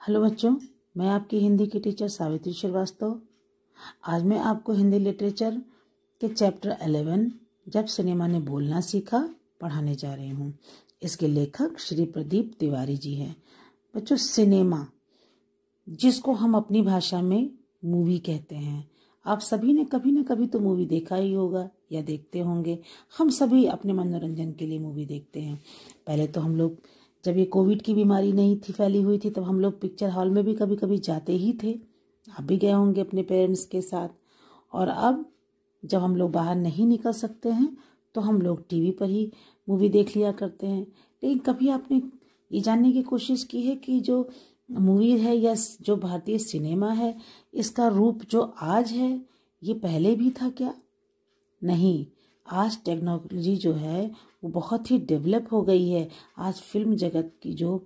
Hello बच्चों, मैं आपकी हिंदी की टीचर सावित्री श्रीवास्तव। आज मैं आपको हिंदी लिटरेचर के चैप्टर 11 जब सिनेमा ने बोलना सीखा पढ़ाने जा रही हूँ। इसके लेखक श्री प्रदीप तिवारी जी हैं। बच्चों, सिनेमा जिसको हम अपनी भाषा में मूवी कहते हैं, आप सभी ने कभी न कभी तो मूवी देखा ही होगा या देखते होंगे। हम सभी अपने मनोरंजन के लिए मूवी देखते हैं। पहले तो हम लोग, जब ये कोविड की बीमारी नहीं थी फैली हुई थी, तब हम लोग पिक्चर हॉल में भी कभी कभी जाते ही थे। आप भी गए होंगे अपने पेरेंट्स के साथ। और अब जब हम लोग बाहर नहीं निकल सकते हैं तो हम लोग टीवी पर ही मूवी देख लिया करते हैं। लेकिन कभी आपने ये जानने की कोशिश की है कि जो मूवी है या जो भारतीय सिनेमा है, इसका रूप जो आज है ये पहले भी था क्या? नहीं। आज टेक्नोलॉजी जो है वो बहुत ही डेवलप हो गई है। आज फिल्म जगत की जो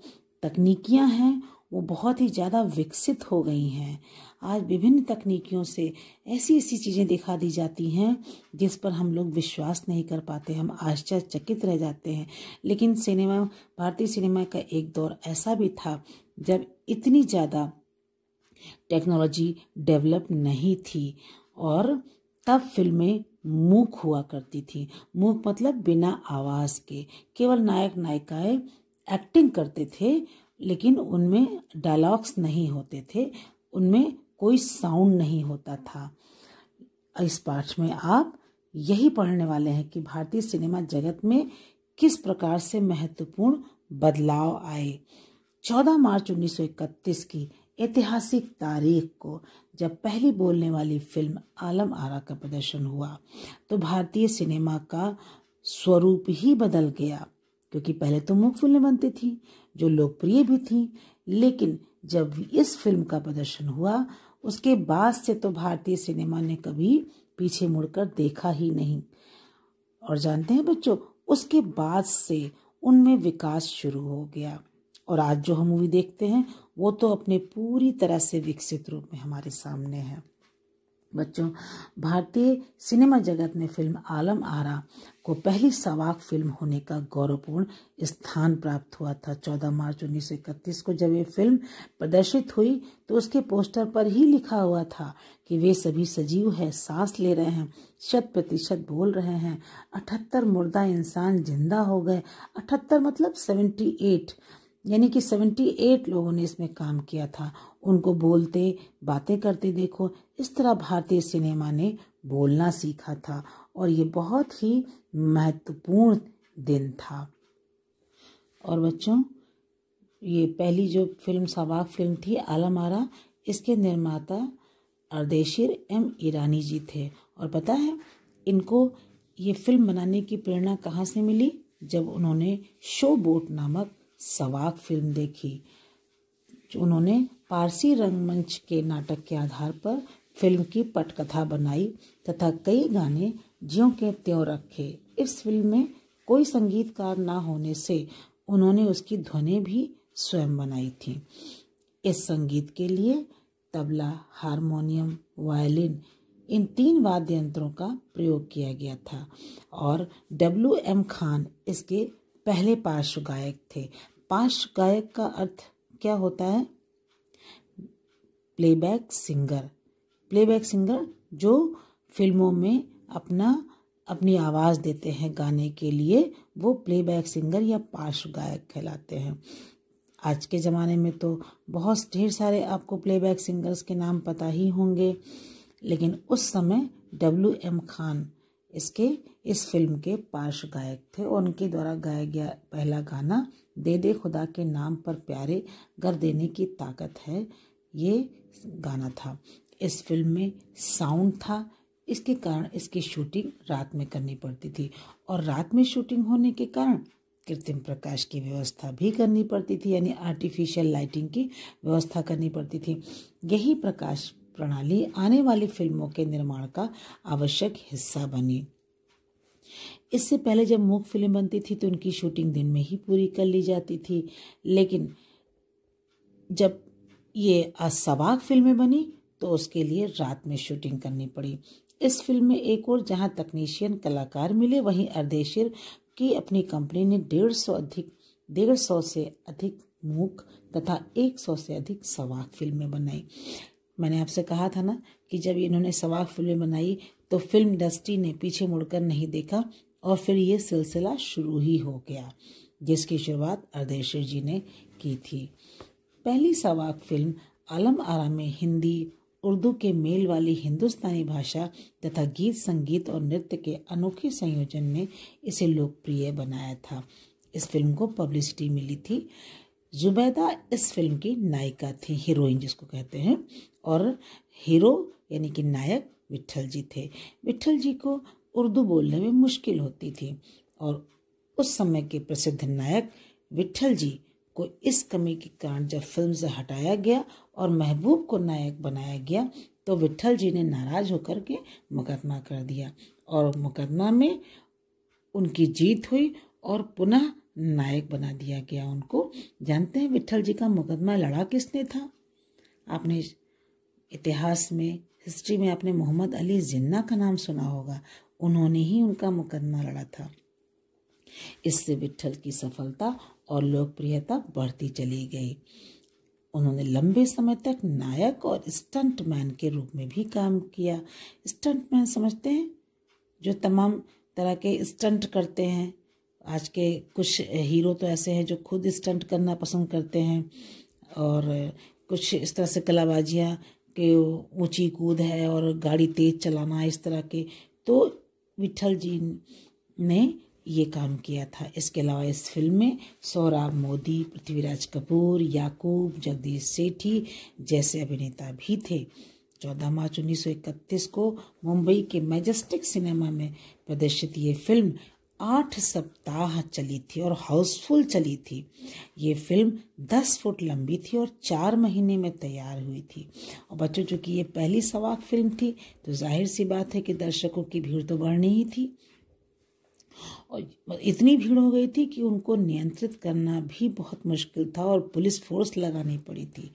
तकनीकियां हैं वो बहुत ही ज़्यादा विकसित हो गई हैं। आज विभिन्न तकनीकियों से ऐसी ऐसी चीज़ें दिखा दी जाती हैं जिस पर हम लोग विश्वास नहीं कर पाते, हम आश्चर्यचकित रह जाते हैं। लेकिन सिनेमा, भारतीय सिनेमा का एक दौर ऐसा भी था जब इतनी ज़्यादा टेक्नोलॉजी डेवलप नहीं थी और तब फिल्में मूक हुआ करती थी। मूक मतलब बिना आवाज़ के, केवल नायक नायिकाएं एक्टिंग करते थे, लेकिन उनमें डायलॉग्स नहीं होते थे, उनमें कोई साउंड नहीं होता था। इस पाठ में आप यही पढ़ने वाले हैं कि भारतीय सिनेमा जगत में किस प्रकार से महत्वपूर्ण बदलाव आए। 14 मार्च 1931 की ऐतिहासिक तारीख को जब पहली बोलने वाली फिल्म आलम आरा का प्रदर्शन हुआ तो भारतीय सिनेमा का स्वरूप ही बदल गया। क्योंकि पहले तो मूक फिल्में बनती थी जो लोकप्रिय भी थी, लेकिन जब इस फिल्म का प्रदर्शन हुआ उसके बाद से तो भारतीय सिनेमा ने कभी पीछे मुड़कर देखा ही नहीं। और जानते हैं बच्चों, उसके बाद से उनमें विकास शुरू हो गया और आज जो हम मूवी देखते हैं वो तो अपने पूरी तरह से विकसित रूप में हमारे सामने है। बच्चों, भारतीय सिनेमा जगत में फिल्म आलम आरा को पहली सवाक फिल्म होने का गौरवपूर्ण स्थान प्राप्त हुआ था। 14 मार्च 1931 को जब ये फिल्म प्रदर्शित हुई तो उसके पोस्टर पर ही लिखा हुआ था कि वे सभी सजीव है, सांस ले रहे हैं, 100% बोल रहे हैं, 78 मुर्दा इंसान जिंदा हो गए। 78 मतलब 78, यानी कि 78 लोगों ने इसमें काम किया था। उनको बोलते, बातें करते देखो। इस तरह भारतीय सिनेमा ने बोलना सीखा था और ये बहुत ही महत्वपूर्ण दिन था। और बच्चों, ये पहली जो फिल्म सवाक फिल्म थी आलम आरा, इसके निर्माता अर्देशीर एम ईरानी जी थे। और पता है इनको ये फिल्म बनाने की प्रेरणा कहाँ से मिली? जब उन्होंने शो बोट नामक सवाक फिल्म देखी। उन्होंने पारसी रंगमंच के नाटक के आधार पर फिल्म की पटकथा बनाई तथा कई गाने ज्यों के त्यों रखे। इस फिल्म में कोई संगीतकार ना होने से उन्होंने उसकी ध्वनि भी स्वयं बनाई थी। इस संगीत के लिए तबला, हारमोनियम, वायलिन, इन 3 वाद्य यंत्रों का प्रयोग किया गया था और W.M. खान इसके पहले पार्श्व गायक थे। पार्श्व गायक का अर्थ क्या होता है? Playback singer. प्लेबैक सिंगर जो फिल्मों में अपनी आवाज़ देते हैं गाने के लिए, वो प्लेबैक सिंगर या पार्श्व गायक कहलाते हैं। आज के ज़माने में तो बहुत ढेर सारे आपको प्लेबैक सिंगर्स के नाम पता ही होंगे, लेकिन उस समय W.M. खान इस फिल्म के पार्श्व गायक थे और उनके द्वारा गाया गया पहला गाना दे दे खुदा के नाम पर प्यारे, गर देने की ताकत है, ये गाना था। इस फिल्म में साउंड था, इसके कारण इसकी शूटिंग रात में करनी पड़ती थी और रात में शूटिंग होने के कारण कृत्रिम प्रकाश की व्यवस्था भी करनी पड़ती थी, यानी आर्टिफिशियल लाइटिंग की व्यवस्था करनी पड़ती थी। यही प्रकाश प्रणाली आने वाली फिल्मों के निर्माण का आवश्यक हिस्सा बनी। इससे पहले जब मूक फिल्म बनती थी तो उनकी शूटिंग दिन में ही पूरी कर ली जाती थी, लेकिन जब ये सवाक फिल्में बनी तो उसके लिए रात में शूटिंग करनी पड़ी। इस फिल्म में एक और जहां तकनीशियन कलाकार मिले, वहीं अर्देशीर की अपनी कंपनी ने 150 से अधिक मूक तथा 100 से अधिक सवाक फिल्में बनाई। मैंने आपसे कहा था ना कि जब इन्होंने सवाक फिल्में बनाई तो फिल्म इंडस्ट्री ने पीछे मुड़कर नहीं देखा और फिर ये सिलसिला शुरू ही हो गया, जिसकी शुरुआत अर्देशीर जी ने की थी। पहली सवाक फिल्म आलम आरा में हिंदी उर्दू के मेल वाली हिंदुस्तानी भाषा तथा गीत संगीत और नृत्य के अनोखे संयोजन ने इसे लोकप्रिय बनाया था। इस फिल्म को पब्लिसिटी मिली थी। जुबैदा इस फिल्म की नायिका थी, हीरोइन जिसको कहते हैं, और हीरो यानी कि नायक विट्ठल जी थे। विट्ठल जी को उर्दू बोलने में मुश्किल होती थी और उस समय के प्रसिद्ध नायक विट्ठल जी को इस कमी के कारण जब फिल्म से हटाया गया और महबूब को नायक बनाया गया तो विट्ठल जी ने नाराज होकर के मुकदमा कर दिया और मुकदमा में उनकी जीत हुई और पुनः नायक बना दिया गया उनको। जानते हैं विट्ठल जी का मुकदमा लड़ा किसने था? आपने इतिहास में, हिस्ट्री में आपने मोहम्मद अली जिन्ना का नाम सुना होगा। उन्होंने ही उनका मुकदमा लड़ा था। इससे विट्ठल की सफलता और लोकप्रियता बढ़ती चली गई। उन्होंने लंबे समय तक नायक और स्टंटमैन के रूप में भी काम किया। स्टंटमैन समझते हैं? जो तमाम तरह के स्टंट करते हैं। आज के कुछ हीरो तो ऐसे हैं जो खुद स्टंट करना पसंद करते हैं और कुछ इस तरह से कलाबाजियाँ के ऊंची कूद है और गाड़ी तेज चलाना, इस तरह के। तो विट्ठल जी ने ये काम किया था। इसके अलावा इस फिल्म में सोहराब मोदी, पृथ्वीराज कपूर, याकूब, जगदीश सेठी जैसे अभिनेता भी थे। 14 मार्च 1931 को मुंबई के मैजेस्टिक सिनेमा में प्रदर्शित ये फिल्म 8 सप्ताह चली थी और हाउसफुल चली थी। ये फिल्म 10 फुट लंबी थी और 4 महीने में तैयार हुई थी। और बच्चों, चूंकि ये पहली सवाक फिल्म थी तो जाहिर सी बात है कि दर्शकों की भीड़ तो बढ़नी ही थी और इतनी भीड़ हो गई थी कि उनको नियंत्रित करना भी बहुत मुश्किल था और पुलिस फोर्स लगानी पड़ी थी।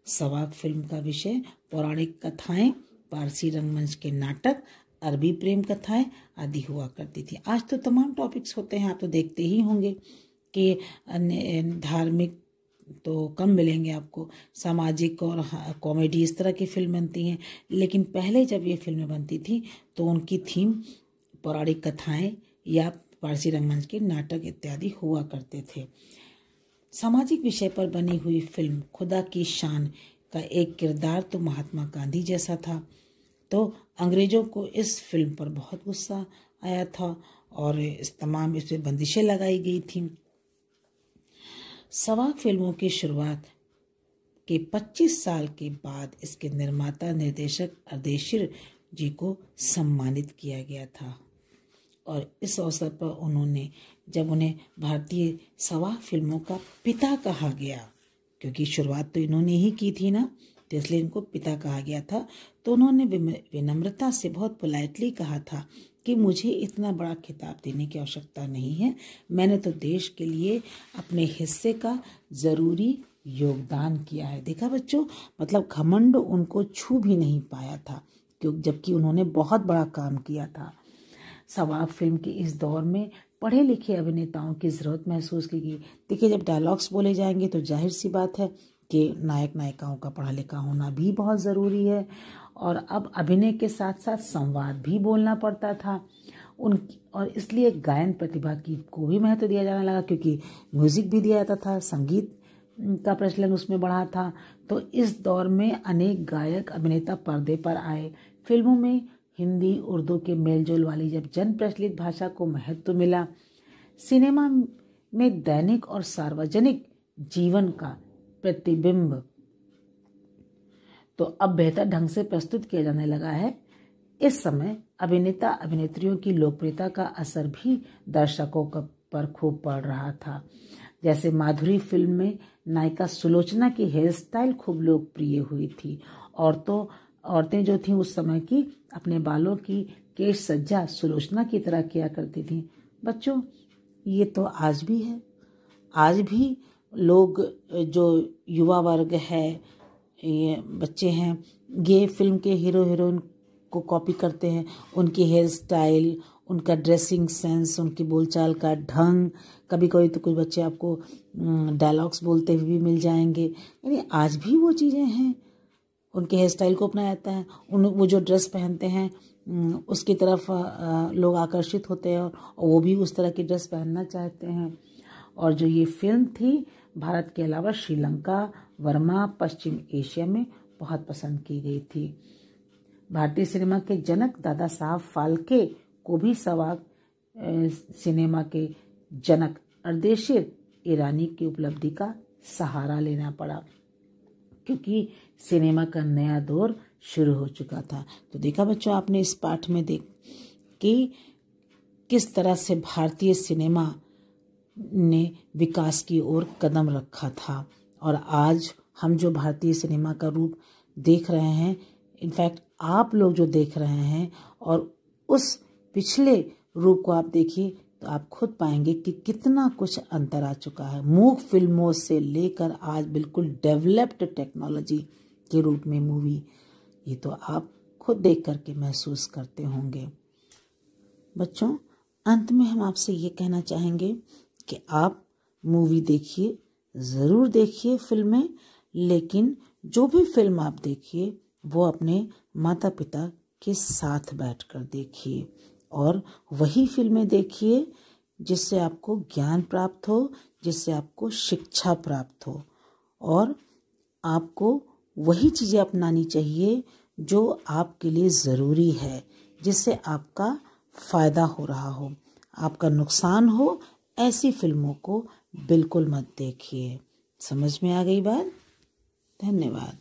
सवाक फिल्म का विषय पौराणिक कथाएं, पारसी रंगमंच के नाटक, अरबी प्रेम कथाएं आदि हुआ करती थी। आज तो तमाम टॉपिक्स होते हैं, आप तो देखते ही होंगे कि अन्य धार्मिक तो कम मिलेंगे आपको, सामाजिक और कॉमेडी इस तरह की फिल्म बनती हैं। लेकिन पहले जब ये फिल्में बनती थी तो उनकी थीम पौराणिक कथाएं या पारसी रंगमंच के नाटक इत्यादि हुआ करते थे। सामाजिक विषय पर बनी हुई फिल्म खुदा की शान का एक किरदार तो महात्मा गांधी जैसा था, तो अंग्रेजों को इस फिल्म पर बहुत गुस्सा आया था और इस पे बंदिशें लगाई गई थी। सवाक फिल्मों की शुरुआत के 25 साल के बाद इसके निर्माता निर्देशक अर्देशीर जी को सम्मानित किया गया था और इस अवसर पर उन्होंने, जब उन्हें भारतीय सवाक फिल्मों का पिता कहा गया, क्योंकि शुरुआत तो इन्होंने ही की थी ना, तो इसलिए इनको पिता कहा गया था, तो उन्होंने विनम्रता से बहुत पोलाइटली कहा था कि मुझे इतना बड़ा खिताब देने की आवश्यकता नहीं है, मैंने तो देश के लिए अपने हिस्से का ज़रूरी योगदान किया है। देखा बच्चों, मतलब घमंड उनको छू भी नहीं पाया था, क्योंकि जबकि उन्होंने बहुत बड़ा काम किया था। सवाक फिल्म के इस दौर में पढ़े लिखे अभिनेताओं की ज़रूरत महसूस की गई। देखिए, जब डायलॉग्स बोले जाएंगे तो जाहिर सी बात है कि नायक नायिकाओं का पढ़ा लिखा होना भी बहुत ज़रूरी है और अब अभिनय के साथ साथ संवाद भी बोलना पड़ता था उनकी, और इसलिए गायन प्रतिभा की को भी महत्व दिया जाने लगा, क्योंकि म्यूज़िक भी दिया जाता था, संगीत का प्रचलन उसमें बढ़ा था। तो इस दौर में अनेक गायक अभिनेता पर्दे पर आए। फिल्मों में हिंदी उर्दू के मेलजोल वाली जब जन प्रचलित भाषा को महत्व मिला, सिनेमा में दैनिक और सार्वजनिक जीवन का प्रतिबिंब तो अब बेहतर ढंग से प्रस्तुत किया जाने लगा है। इस समय अभिनेता अभिनेत्रियों की लोकप्रियता का असर भी दर्शकों पर खूब पड़ रहा था। जैसे माधुरी फिल्म में नायिका सुलोचना की हेयर स्टाइल खूब लोकप्रिय हुई थी। औरतें जो थीं उस समय की अपने बालों की केश सज्जा सुलोचना की तरह किया करती थीं। बच्चों, ये तो आज भी है। आज भी लोग, जो युवा वर्ग है, ये बच्चे हैं, ये फिल्म के हीरो हीरोइन को कॉपी करते हैं, उनकी हेयर स्टाइल, उनका ड्रेसिंग सेंस, उनकी बोलचाल का ढंग, कभी कभी तो कुछ बच्चे आपको डायलॉग्स बोलते हुए भी मिल जाएंगे। यानी आज भी वो चीज़ें हैं। उनके हेयर स्टाइल को अपनाया जाता है, वो जो ड्रेस पहनते हैं उसकी तरफ लोग आकर्षित होते हैं और वो भी उस तरह की ड्रेस पहनना चाहते हैं। और जो ये फिल्म थी भारत के अलावा श्रीलंका, बर्मा, पश्चिम एशिया में बहुत पसंद की गई थी। भारतीय सिनेमा के जनक दादा साहब फाल्के को भी सहवाग सिनेमा के जनक अर्देशीर ईरानी की उपलब्धि का सहारा लेना पड़ा, क्योंकि सिनेमा का नया दौर शुरू हो चुका था। तो देखा बच्चों, आपने इस पाठ में देख कि किस तरह से भारतीय सिनेमा ने विकास की ओर कदम रखा था। और आज हम जो भारतीय सिनेमा का रूप देख रहे हैं, इनफैक्ट आप लोग जो देख रहे हैं, और उस पिछले रूप को आप देखिए तो आप खुद पाएंगे कि कितना कुछ अंतर आ चुका है। मूक फिल्मों से लेकर आज बिल्कुल डेवलप्ड टेक्नोलॉजी के रूप में मूवी, ये तो आप खुद देख करके महसूस करते होंगे। बच्चों, अंत में हम आपसे ये कहना चाहेंगे कि आप मूवी देखिए, ज़रूर देखिए फिल्में, लेकिन जो भी फिल्म आप देखिए वो अपने माता पिता के साथ बैठकर देखिए, और वही फिल्में देखिए जिससे आपको ज्ञान प्राप्त हो, जिससे आपको शिक्षा प्राप्त हो, और आपको वही चीज़ें अपनानी चाहिए जो आपके लिए ज़रूरी है, जिससे आपका फ़ायदा हो रहा हो, आपका नुकसान हो, ऐसी फिल्मों को बिल्कुल मत देखिए। समझ में आ गई बात? धन्यवाद।